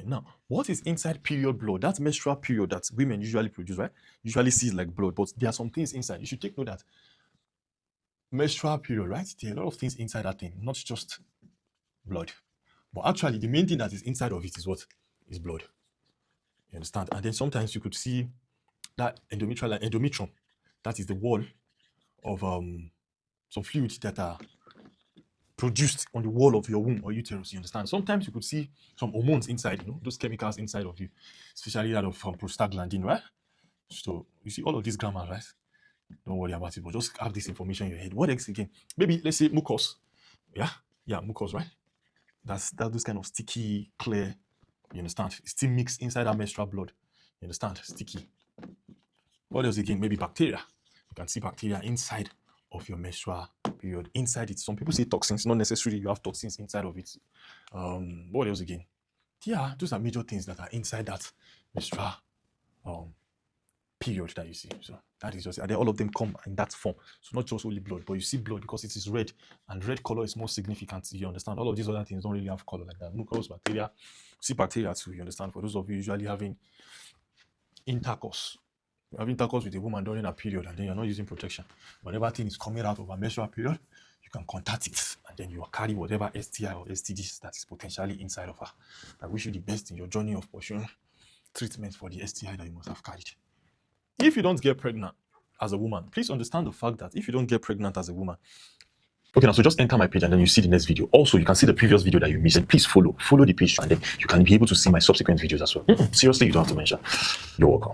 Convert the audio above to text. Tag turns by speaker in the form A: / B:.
A: Now, what is inside period blood? That's menstrual period that women usually produce, right? Usually sees like blood, but there are some things inside. You should take note that menstrual period, right? There are a lot of things inside that thing, not just blood. But actually, the main thing that is inside of it is what? Is blood. You understand? And then sometimes you could see that endometrium, that is the wall of some fluids that are produced on the wall of your womb or uterus. You understand? Sometimes you could see some hormones inside, those chemicals inside of you, especially that of prostaglandin, right? So you see all of these grammars, right? Don't worry about it, but just have this information in your head. What else again? Maybe let's say mucus. Yeah, mucus, right? That's those kind of sticky, clear. You understand? It's still mixed inside our menstrual blood. You understand? Sticky. What else again? Maybe bacteria. You can see bacteria inside of your menstrual period. Inside it, some people say toxins. Not necessarily you have toxins inside of it. What else again? Yeah, those are major things that are inside that menstrual period that you see. So that is just, and then all of them come in that form. So not just only blood, but you see blood because it is red, and red color is more significant. You understand? All of these other things don't really have color like that. Mucus, bacteria, see bacteria too. You understand? For those of you usually having intercourse, you have intercourse with a woman during a period, and then you're not using protection. Whatever thing is coming out of a menstrual period, you can contact it, and then you will carry whatever STI or STDs that is potentially inside of her. I wish you the best in your journey of pursuing treatment for the STI that you must have carried. If you don't get pregnant as a woman, please understand the fact that if you don't get pregnant as a woman, okay, now so just enter my page and then you see the next video. Also, you can see the previous video that you missed, and please follow the page, and then you can be able to see my subsequent videos as well. Seriously, you don't have to mention. You're welcome.